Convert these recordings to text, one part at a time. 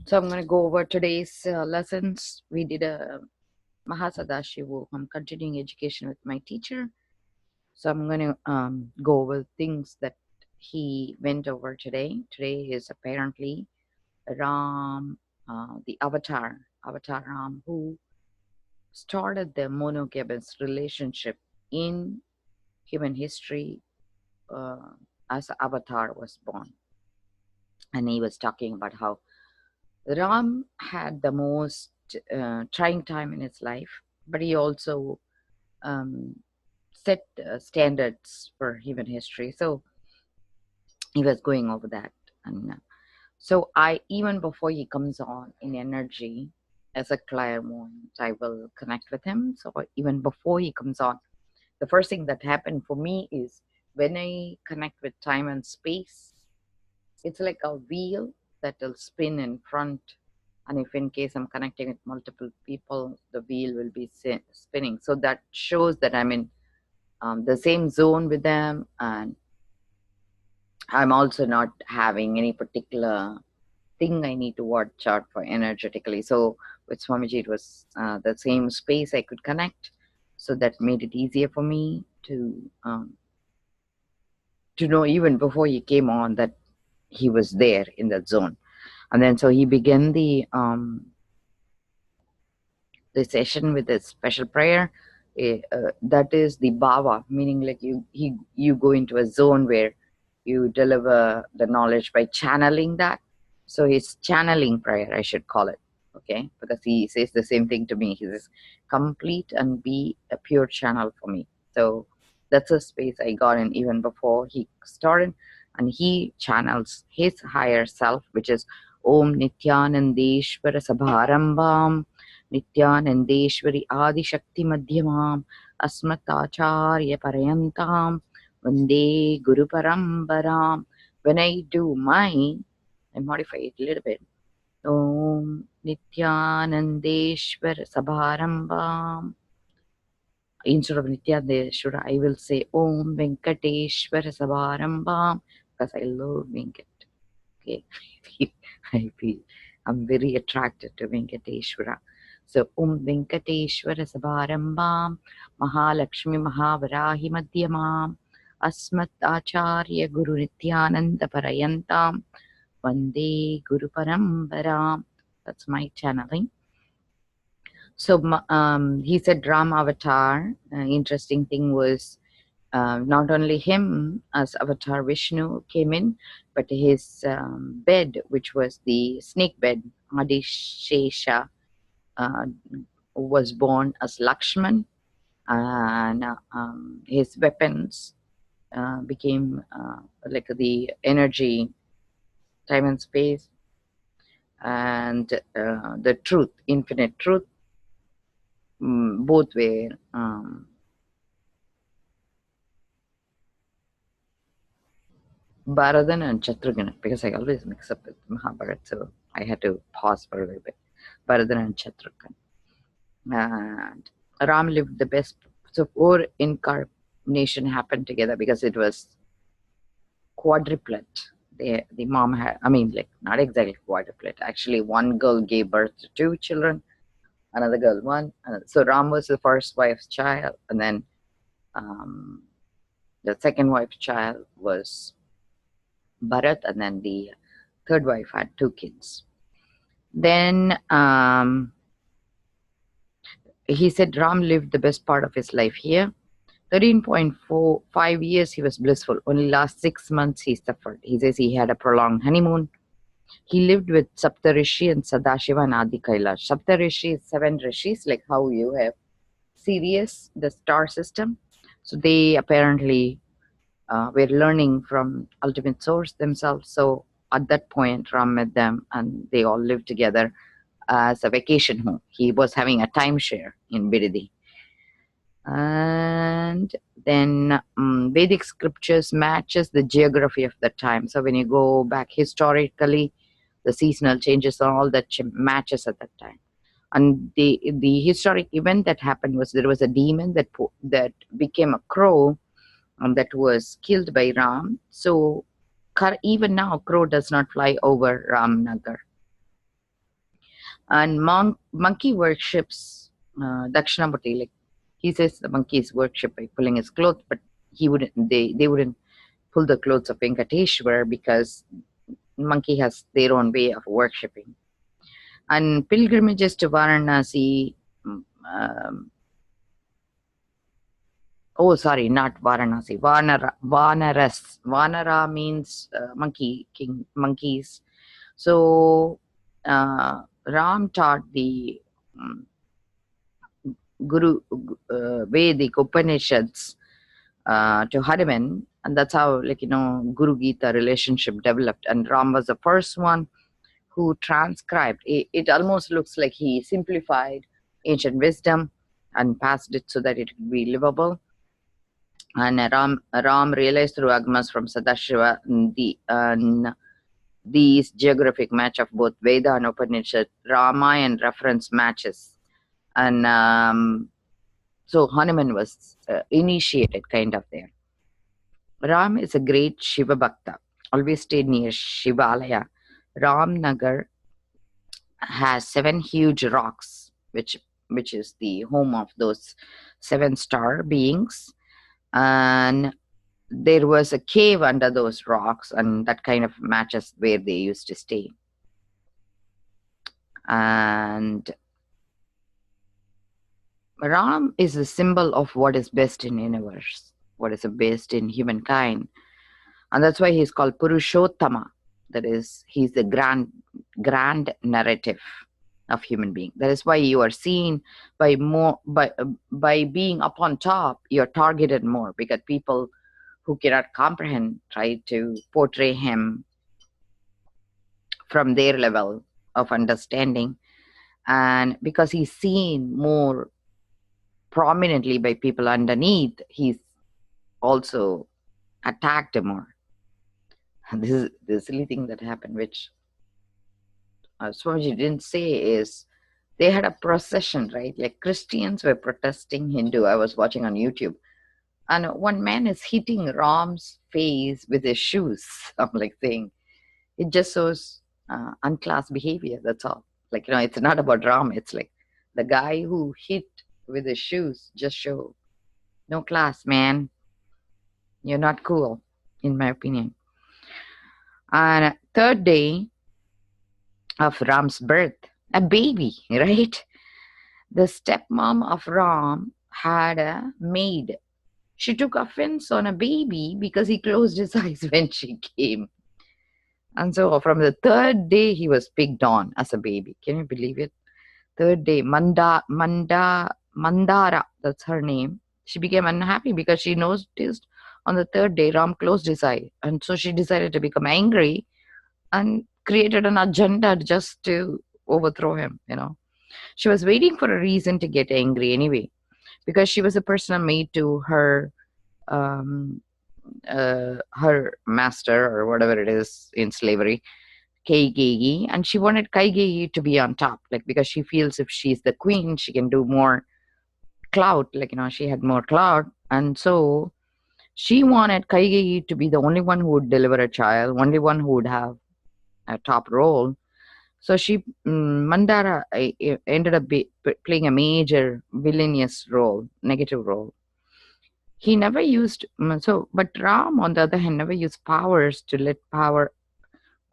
So I'm going to go over today's lessons. We did a MahaSadashivoham Continuing Education with my teacher. So I'm going to go over things that he went over today. Today is apparently Ram, the Avatar Ram, who started the monogamous relationship in human history as Avatar was born. And he was talking about how Ram had the most trying time in his life, but he also um, set standards for human history. So he was going over that. And so even before he comes on in energy as a clairvoyant, I will connect with him. So even before he comes on, the first thing that happened for me is when I connect with time and space, it's like a wheel that will spin in front. And if in case I'm connecting with multiple people, the wheel will be spinning. So that shows that I'm in the same zone with them. And I'm also not having any particular thing I need to watch out for energetically. So with Swamiji, it was the same space I could connect. So that made it easier for me to know even before he came on that he was there in that zone. And then so he began the session with a special prayer. That is the bhava, meaning like you go into a zone where you deliver the knowledge by channeling that. So his channeling prayer, I should call it, okay? Because he says the same thing to me. He says, complete and be a pure channel for me. So that's a space I got in even before he started. And he channels his higher self, which is Om Nithyanandeshwara Sabharambam Nithyanandeshwari Adishakti Madhyamam Asmatacharya Parayantam Vande Guru Parambaram. When I do mine, I modify it a little bit. Om Nithyanandeshwara Sabharambam. Instead of Nithyanandeshwara, I will say Om Venkateshwara Sabharambam because I love Venkat. Okay, I feel I'm very attracted to Venkateshwara. So Om Venkateshwara Sabharambam Mahalakshmi Mahavarahi Madhyamam Asmat Acharya Guru Nithyananda Parayantam Vande Guru Parambaram. That's my channeling. So he said Ram Avatar. Interesting thing was not only him as Avatar Vishnu came in, but his bed, which was the snake bed, Adishesha, was born as Lakshman, and his weapons became like the energy, time and space, and the truth, infinite truth. Both were Bharadan and Shatrughan, because I always mix up with Mahabharat, so I had to pause for a little bit. Bharadan and Shatrughan. And Ram lived the best. So 4 incarnation happened together because it was quadruplet. The mom had, I mean, like not exactly quadruplet. Actually, one girl gave birth to 2 children, another girl 1. So Ram was the first wife's child, and then the second wife's child was Bharat, and then the third wife had 2 kids. Then he said Ram lived the best part of his life here. 13.45 years he was blissful. Only last 6 months he suffered. He says he had a prolonged honeymoon. He lived with Saptarishi and Sadashiva and Adi Kailash. Saptarishi is 7 rishis, like how you have Sirius, the star system. So they apparently were learning from ultimate source themselves. So at that point, Ram met them and they all lived together as a vacation home. He was having a timeshare in Biridi. And then Vedic scriptures matches the geography of the time. So when you go back historically, the seasonal changes and all that matches at that time. And the historic event that happened was there was a demon that became a crow that was killed by Ram. So even now, crow does not fly over Ramnagar. And monkey worships Dakshinamurti. Like he says, the monkeys worship by pulling his clothes, but he wouldn't. They wouldn't pull the clothes of Venkateshwar because monkey has their own way of worshipping. And pilgrimages to Varanasi. Um, oh, sorry, not Varanasi. Vanaras. Vanara means monkey king, monkeys. So Ram taught the um, Guru Vedic Upanishads to Hanuman, and that's how, like, Guru Gita relationship developed. And Ram was the first one who transcribed. It almost looks like he simplified ancient wisdom and passed it so that it could be livable. And Ram realized through agmas from Sadashiva these geographic match of both Veda and Upanishad, Ramayana reference matches. And so Hanuman was initiated kind of there. Ram is a great Shiva Bhakta, always stayed near Shivalaya. Ramnagar has 7 huge rocks, which is the home of those 7-star beings. And there was a cave under those rocks, and that kind of matches where they used to stay. And Ram is a symbol of what is best in universe, what is the best in humankind. And that's why he's called Purushottama. That is, he's the grand narrative of human being. That is why you are seen by being up on top, you're targeted more, because people who cannot comprehend try to portray him from their level of understanding. And because he's seen more prominently by people underneath, he's also attacked more. And this is the silly thing that happened, which Swamiji didn't say, is they had a procession, right? Like Christians were protesting Hindu. I was watching on YouTube. And one man is hitting Ram's face with his shoes. I'm like saying, it just shows unclass behavior. That's all. Like, it's not about Ram. It's like the guy who hit with his shoes just show no class, man. You're not cool, in my opinion. And third day of Ram's birth, a baby, right? The stepmom of Ram had a maid. She took offense on a baby because he closed his eyes when she came. And so from the third day, he was picked on as a baby. Can you believe it? Third day, Mandara, that's her name. She became unhappy because she noticed on the third day, Ram closed his eye. And so she decided to become angry and created an agenda just to overthrow him, She was waiting for a reason to get angry anyway, because she was a personal maid to her her master, or whatever it is in slavery, Kaigeyi, and she wanted Kaigeyi to be on top, like, because she feels if she's the queen, she can do more clout, like, she had more clout. And so she wanted Kaigeyi to be the only one who would deliver a child, only one who would have a top role. So Mandara ended up playing a major villainous role, negative role. He never used, but Ram, on the other hand, never used powers to let power,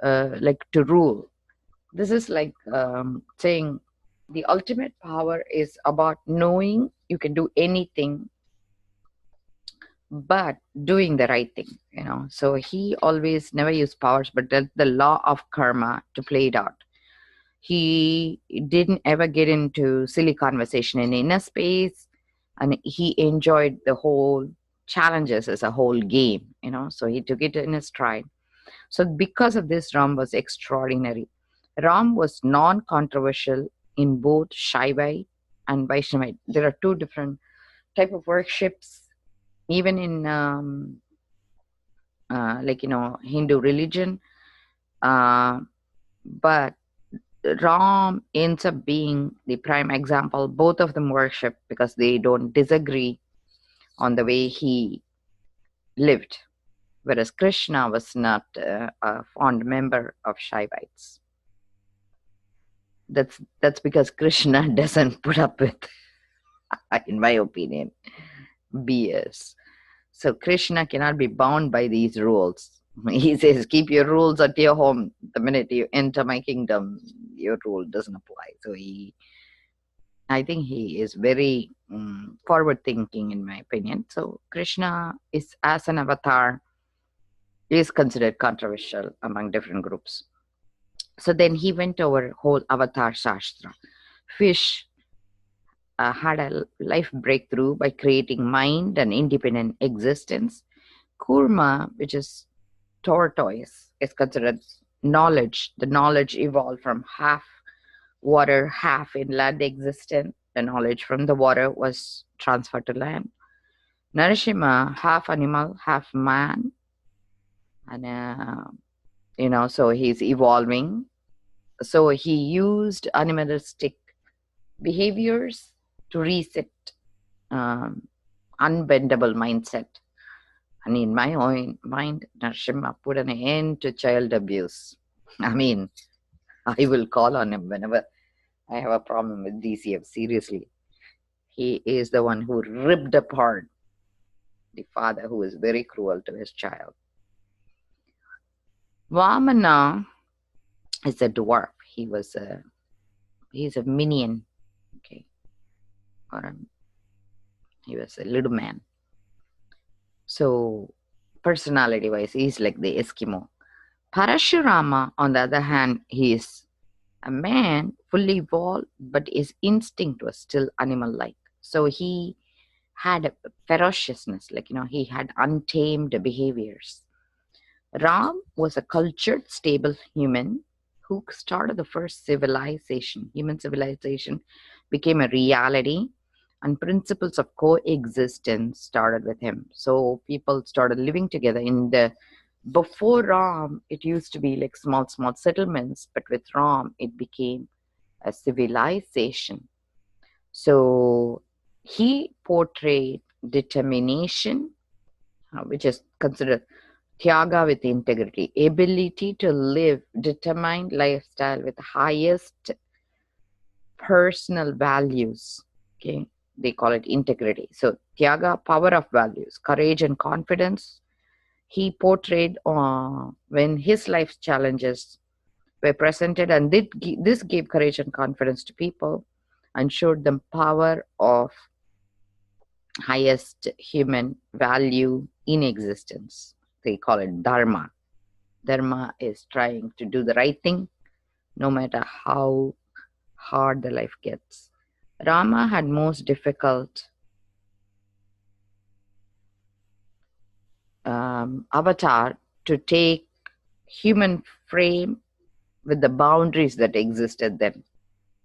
like, to rule. This is like saying the ultimate power is about knowing you can do anything, but doing the right thing, So he always never used powers, but the law of karma to play it out. He didn't ever get into silly conversation in inner space, and he enjoyed the whole challenges as a whole game, So he took it in his stride. So because of this, Ram was extraordinary. Ram was non-controversial in both Shaivite and Vaishnavite. There are 2 different type of worships, even in Hindu religion. But Ram ends up being the prime example. Both of them worship because they don't disagree on the way he lived, whereas Krishna was not a fond member of Shaivites. That's because Krishna doesn't put up with, in my opinion, BS. So Krishna cannot be bound by these rules. He says, keep your rules at your home. The minute you enter my kingdom, your rule doesn't apply. So I think he is very forward thinking, in my opinion. So Krishna is, as an avatar, is considered controversial among different groups. So then he went over whole avatar shastra. Fish had a life breakthrough by creating mind and independent existence. Kurma, which is tortoise, is considered knowledge. The knowledge evolved from half water, half inland existence. The knowledge from the water was transferred to land. Narashima, half animal, half man, and so he's evolving. So he used animalistic behaviors to reset unbendable mindset. And in my own mind, Narashima put an end to child abuse. I mean, I will call on him whenever I have a problem with DCF. Seriously, he is the one who ripped apart the father who is very cruel to his child. Vamana is a dwarf. He's a minion, okay, he was a little man. So personality-wise, he's like the Eskimo. Parashurama, on the other hand, he is a man fully evolved, but his instinct was still animal-like. So he had a ferociousness, he had untamed behaviors. Ram was a cultured, stable human who started the first civilization. Human civilization became a reality, and principles of coexistence started with him. So people started living together. Before Ram, it used to be like small settlements, but with Ram, it became a civilization. So he portrayed determination, which is considered Tyaga with integrity, ability to live determined lifestyle with highest personal values. Okay, they call it integrity. So Tyaga, power of values, courage and confidence. He portrayed when his life's challenges were presented, and this gave courage and confidence to people and showed them power of highest human value in existence. They call it Dharma. Dharma is trying to do the right thing no matter how hard the life gets. Rama had most difficult avatar to take human frame with the boundaries that existed then,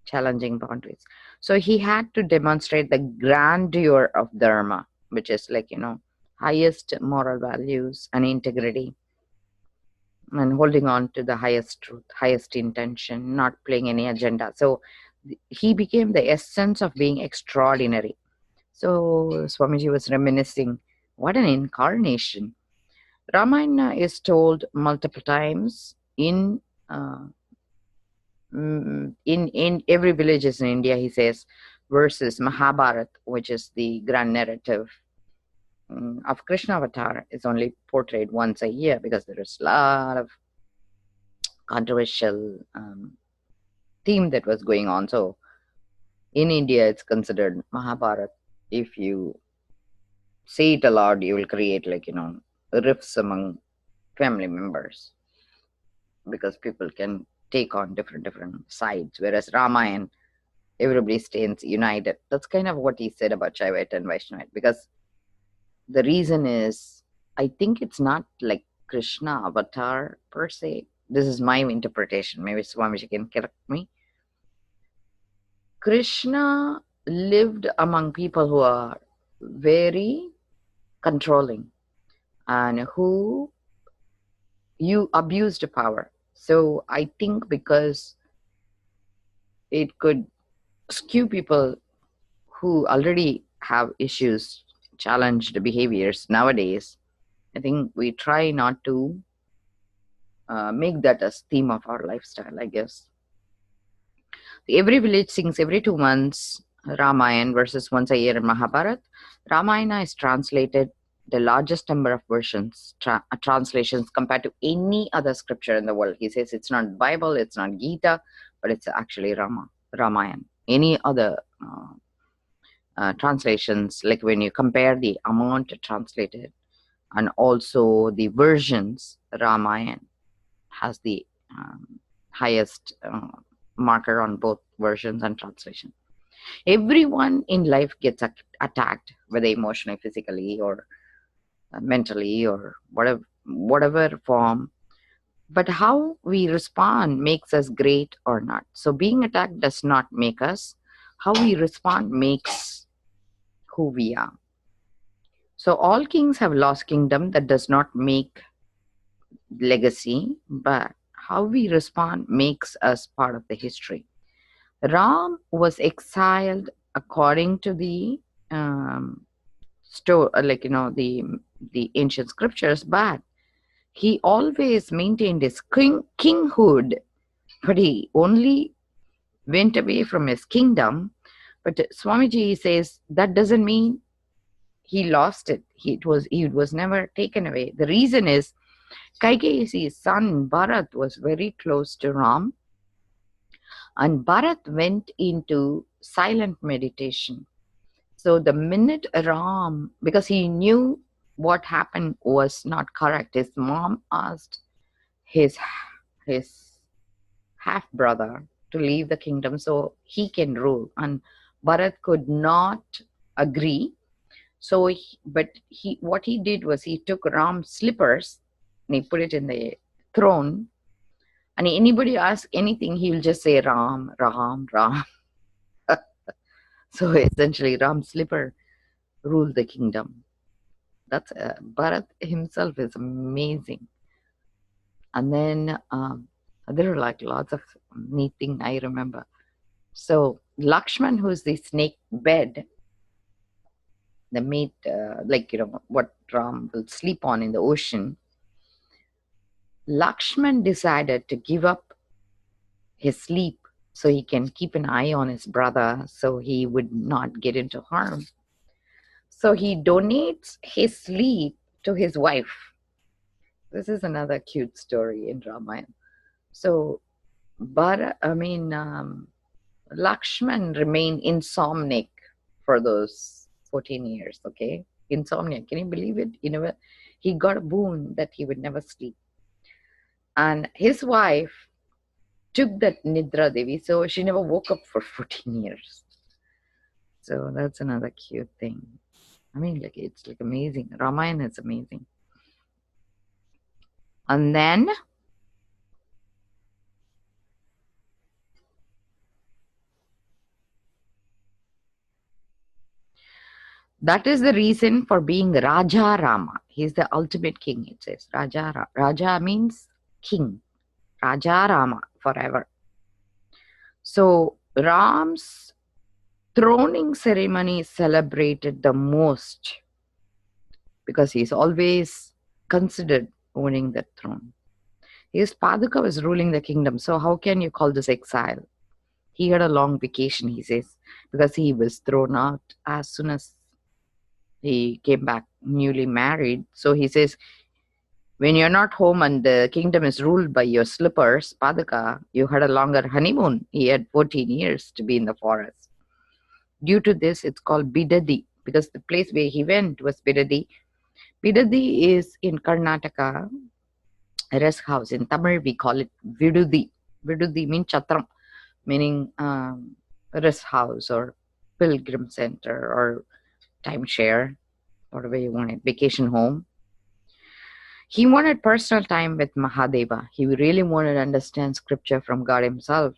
challenging boundaries. So he had to demonstrate the grandeur of Dharma, which is highest moral values and integrity, and holding on to the highest truth, highest intention, not playing any agenda. So he became the essence of being extraordinary. So Swamiji was reminiscing, what an incarnation. Ramayana is told multiple times in every villages in India, he says, versus Mahabharata, which is the grand narrative of Krishna avatar, is only portrayed once a year because there is a lot of controversial theme that was going on. So in India, it's considered Mahabharata. If you say it aloud, you will create rifts among family members because people can take on different sides. Whereas Ramayana, everybody stays united. That's kind of what he said about Shaivite and Vaishnavite, because the reason is, I think it's not like Krishna avatar per se. This is my interpretation. Maybe Swamiji can correct me. Krishna lived among people who are very controlling and who you abused power. So I think because it could skew people who already have issues, challenged behaviors nowadays, I think we try not to make that as theme of our lifestyle, I guess. Every village sings every 2 months Ramayana versus once a year in Mahabharata. Ramayana is translated the largest number of versions, translations compared to any other scripture in the world. He says it's not Bible, it's not Gita, but it's actually Ramayana. Any other translations, like when you compare the amount translated and also the versions, Ramayana has the highest marker on both versions and translation. Everyone in life gets attacked, whether emotionally, physically, or mentally, or whatever form. But how we respond makes us great or not. So being attacked does not make us. How we respond makes who we are. So all kings have lost kingdom. That does not make legacy, but how we respond makes us part of the history. Ram was exiled according to the the ancient scriptures, but he always maintained his kinghood, but he only went away from his kingdom. But Swamiji says that doesn't mean he lost it. It was never taken away. The reason is Kaikeyi's son Bharat was very close to Ram, and Bharat went into silent meditation. So the minute Ram, because he knew what happened was not correct, his mom asked his half brother to leave the kingdom so he can rule, and Bharat could not agree. So, what he did was he took Ram's slippers and he put it in the throne. And anybody asks anything, he will just say Ram, Ram, Ram. So essentially, Ram's slipper ruled the kingdom. That's Bharat himself is amazing. And then there are like lots of neat things I remember. So Lakshman, who's the snake bed, the mate, what Ram will sleep on in the ocean. Lakshman decided to give up his sleep so he can keep an eye on his brother so he would not get into harm. So he donates his sleep to his wife. This is another cute story in Ramayana. So, Lakshman remained insomniac for those 14 years, okay? Insomniac, can you believe it? He got a boon that he would never sleep. And his wife took that Nidra Devi, so she never woke up for 14 years. So that's another cute thing. It's amazing. Ramayana is amazing. And then that is the reason for being Raja Rama. He's the ultimate king, it says. Raja means king. Raja Rama, forever. So Ram's throning ceremony is celebrated the most because he's always considered owning the throne. His Paduka was ruling the kingdom. So how can you call this exile? He had a long vacation, he says, because he was thrown out as soon as he came back newly married. So he says, when you're not home and the kingdom is ruled by your slippers, Paduka, you had a longer honeymoon. He had 14 years to be in the forest. Due to this, it's called Bidadi, because the place where he went was Bidadi. Bidadi is in Karnataka, a rest house. In Tamil, we call it Vidudi. Vidudi means Chatram, meaning rest house or pilgrim center or timeshare, whatever you want it, vacation home. He wanted personal time with Mahadeva. He really wanted to understand scripture from God himself,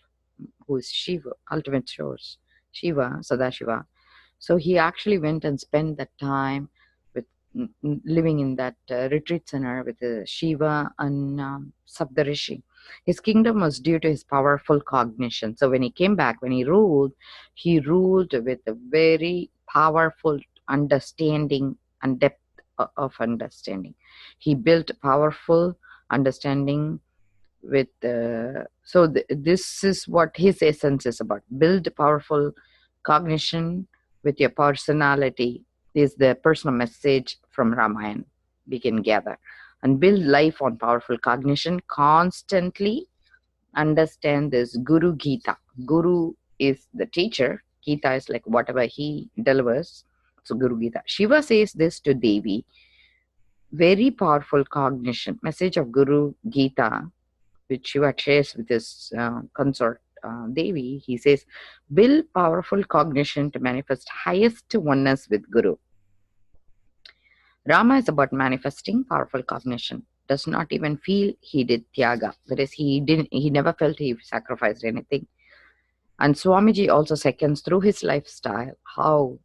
who is Shiva, ultimate source, Shiva, Sadashiva. So he actually went and spent that time with living in that retreat center with Shiva and Saptarishi. His kingdom was due to his powerful cognition. So when he came back, when he ruled with a very powerful understanding and depth of understanding. He built powerful understanding with this is what his essence is about. Build powerful cognition with your personality is the personal message from Ramayana we can gather. And build life on powerful cognition. Constantly understand this Guru Gita. Guru is the teacher. Gita is like whatever he delivers. So Guru Gita. Shiva says this to Devi. Very powerful cognition. Message of Guru Gita, which Shiva shares with his consort Devi. He says, build powerful cognition to manifest highest oneness with Guru. Rama is about manifesting powerful cognition. Does not even feel he did tyaga. That is, he never felt he sacrificed anything. And Swamiji also seconds through his lifestyle how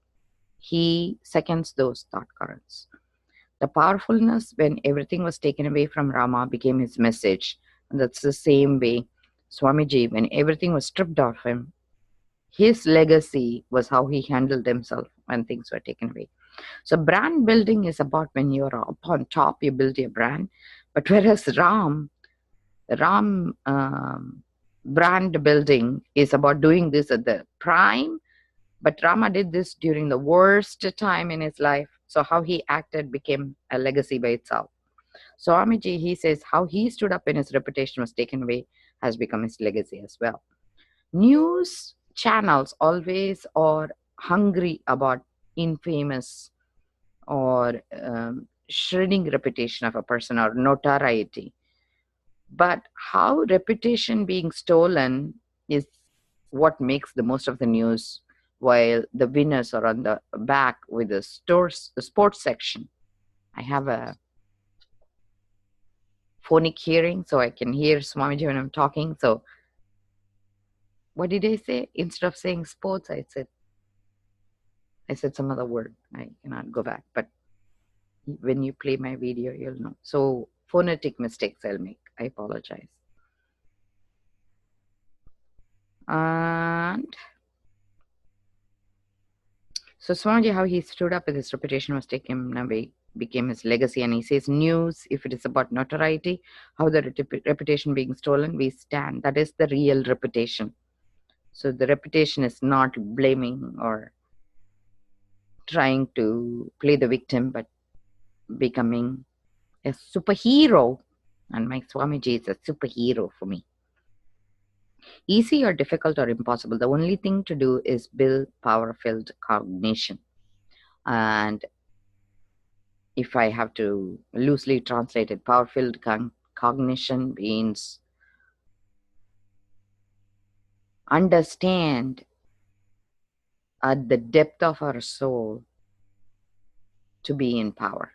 he seconds those thought currents. The powerfulness when everything was taken away from Rama became his message. And that's the same way Swamiji, when everything was stripped off him, his legacy was how he handled himself when things were taken away. So brand building is about when you're up on top, you build your brand. But whereas Ram brand building is about doing this at the prime, but Rama did this during the worst time in his life. So how he acted became a legacy by itself. So Swamiji, he says how he stood up when his reputation was taken away has become his legacy as well. News channels always are hungry about infamous or shredding reputation of a person or notoriety. But how reputation being stolen is what makes the most of the news, while the winners are on the back with the sports section. I have a phonic hearing, so I can hear Swamiji when I'm talking. So what did I say? Instead of saying sports, I said some other word. I cannot go back, but when you play my video, you'll know. So phonetic mistakes I'll make. I apologize. And so Swamiji, how he stood up with his reputation was taken away, became his legacy. And he says, news, if it is about notoriety, how the reputation being stolen, we stand. That is the real reputation. So the reputation is not blaming or trying to play the victim, but becoming a superhero. And my Swamiji is a superhero for me. Easy or difficult or impossible, the only thing to do is build power-filled cognition. And if I have to loosely translate it, power-filled cognition means understand at the depth of our soul to be in power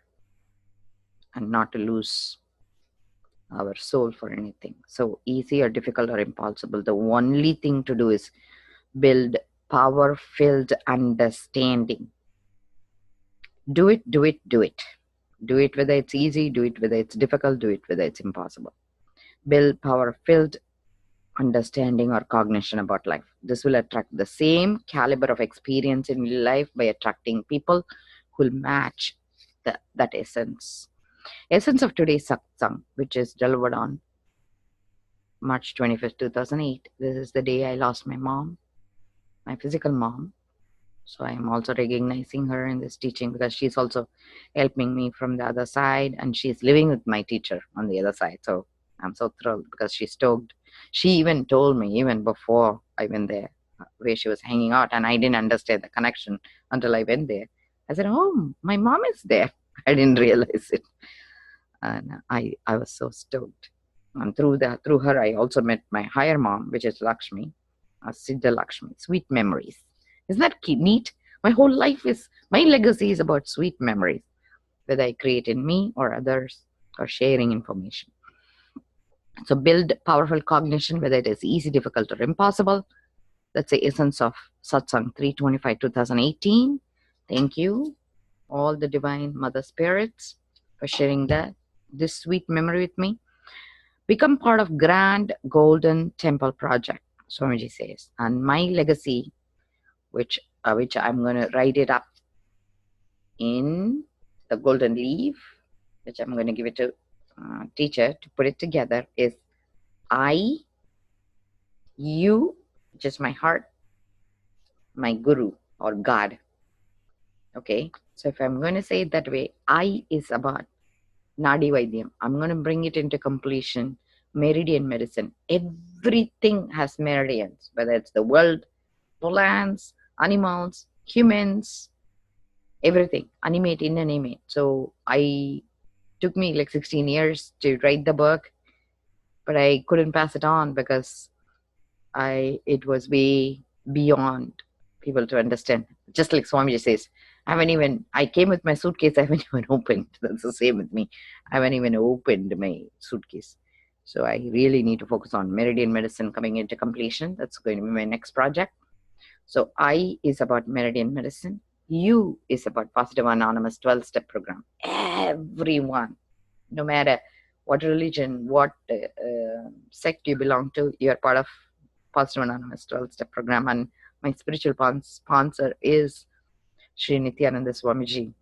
and not to lose our soul for anything. So easy or difficult or impossible, the only thing to do is build power-filled understanding. Do it, do it, do it. Do it whether it's easy, do it whether it's difficult, do it whether it's impossible. Build power-filled understanding or cognition about life. This will attract the same caliber of experience in life by attracting people who will match that essence. Essence of today's Satsang, which is delivered on March 25th, 2008. This is the day I lost my mom, my physical mom. So I am also recognizing her in this teaching because she's also helping me from the other side, and she's living with my teacher on the other side. So I'm so thrilled because she's stoked. She even told me, even before I went there, where she was hanging out, and I didn't understand the connection until I went there. I said, oh, my mom is there. I didn't realize it. And I was so stoked. And through her, I also met my higher mom, which is Lakshmi, Siddha Lakshmi, sweet memories. Isn't that neat? My whole life my legacy is about sweet memories, whether I create in me or others or sharing information. So build powerful cognition, whether it is easy, difficult, or impossible. That's the essence of Satsang 3/25/2018. Thank you, all the Divine Mother Spirits, for sharing this sweet memory with me. Become part of Grand Golden Temple Project, Swamiji says. And my legacy, which I'm going to write it up in the golden leaf, which I'm going to give it to teacher to put it together, is I, you, just my heart, my Guru or God. Okay, so if I'm going to say it that way, I is about Nadi Vaidyam. I'm going to bring it into completion. Meridian medicine. Everything has meridians, whether it's the world, plants, animals, humans, everything. Animate, inanimate. So I took me like 16 years to write the book, but I couldn't pass it on because it was way beyond people to understand. Just like Swamiji says, I came with my suitcase, I haven't even opened. That's the same with me. I haven't even opened my suitcase. So I really need to focus on meridian medicine coming into completion. That's going to be my next project. So I is about meridian medicine. U is about Positive Anonymous 12-step program. Everyone, no matter what religion, what sect you belong to, you're part of Positive Anonymous 12-step program. And my spiritual sponsor is Sri Nithyananda Swamiji.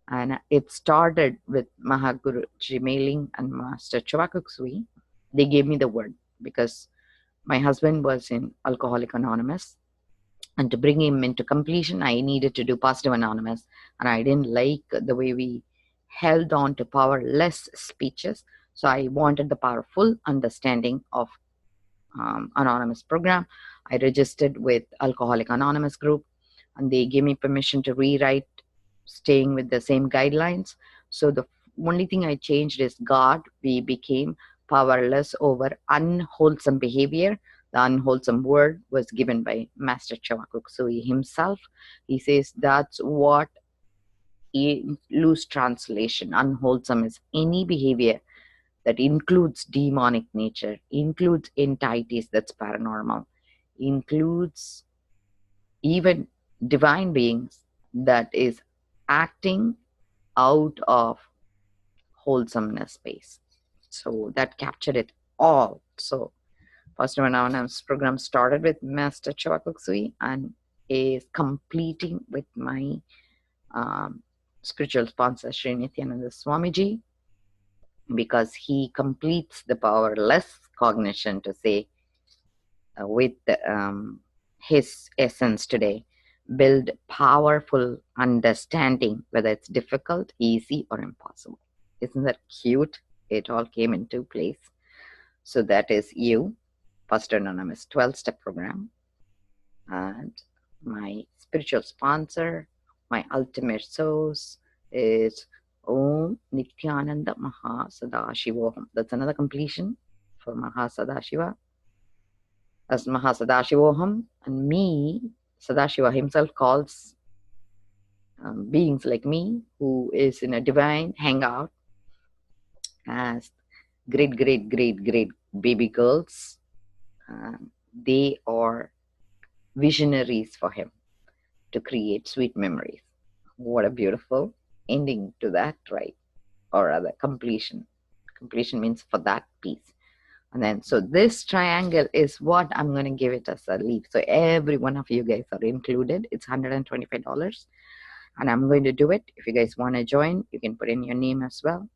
And it started with Mahaguruji mailing and Master Chavakuksui. They gave me the word because my husband was in Alcoholic Anonymous. And to bring him into completion, I needed to do Positive Anonymous. And I didn't like the way we held on to powerless speeches. So I wanted the powerful understanding of Anonymous program. I registered with Alcoholic Anonymous group, and they gave me permission to rewrite, staying with the same guidelines. So the only thing I changed is God. We became powerless over unwholesome behavior. The unwholesome word was given by Master Chavakuksui himself. He says that's what loose translation. Unwholesome is any behavior that includes demonic nature, includes entities that's paranormal, includes even divine beings that is acting out of wholesomeness space. So that captured it all. So Positive Anonymous program started with Master Chavakuksui and is completing with my spiritual sponsor Sri Nithyananda Swamiji, because he completes the powerless cognition to say with his essence today, build powerful understanding, whether it's difficult, easy, or impossible. Isn't that cute? It all came into place. So that is you, First Anonymous 12-step program. And my spiritual sponsor, my ultimate source is Om Nithyananda MahaSadashivoham. That's another completion for Mahasadashiva. As MahaSadashivoham, and me, Sadashiva himself calls beings like me, who is in a divine hangout, as great baby girls. They are visionaries for him to create sweet memories. What a beautiful ending to that, right? Or rather, completion. Completion means for that piece. And then, so this triangle is what I'm going to give it as a leaf. So every one of you guys are included. It's $125. And I'm going to do it. If you guys want to join, you can put in your name as well.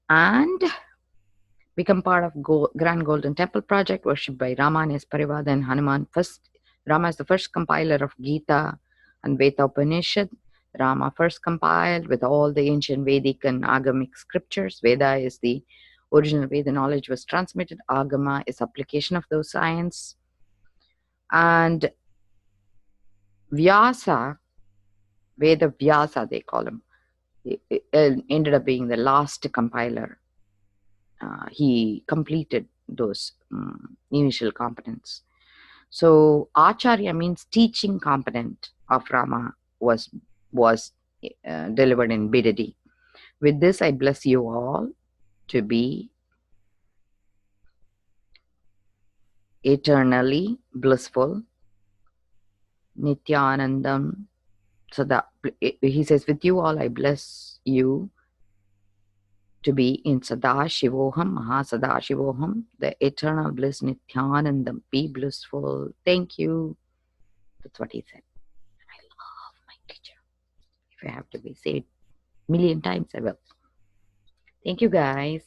And become part of Grand Golden Temple Project, worshipped by Rama and his Parivada and Hanuman. First, Rama is the first compiler of Gita and Veda Upanishad. Rama first compiled with all the ancient Vedic and Agamic scriptures. Veda is the original way the knowledge was transmitted. Agama is application of those science. And Vyasa, Veda Vyasa they call him, ended up being the last compiler. He completed those initial components. So Acharya means teaching component of Rama was delivered in Bidadi. With this, I bless you all to be eternally blissful. Nithyanandam. So that he says, with you all, I bless you to be in Sadashivoham, MahaSadashivoham, the eternal bliss, Nithyanandam. Be blissful. Thank you. That's what he said. I love my teacher. If I have to be said 1,000,000 times, I will. Thank you, guys.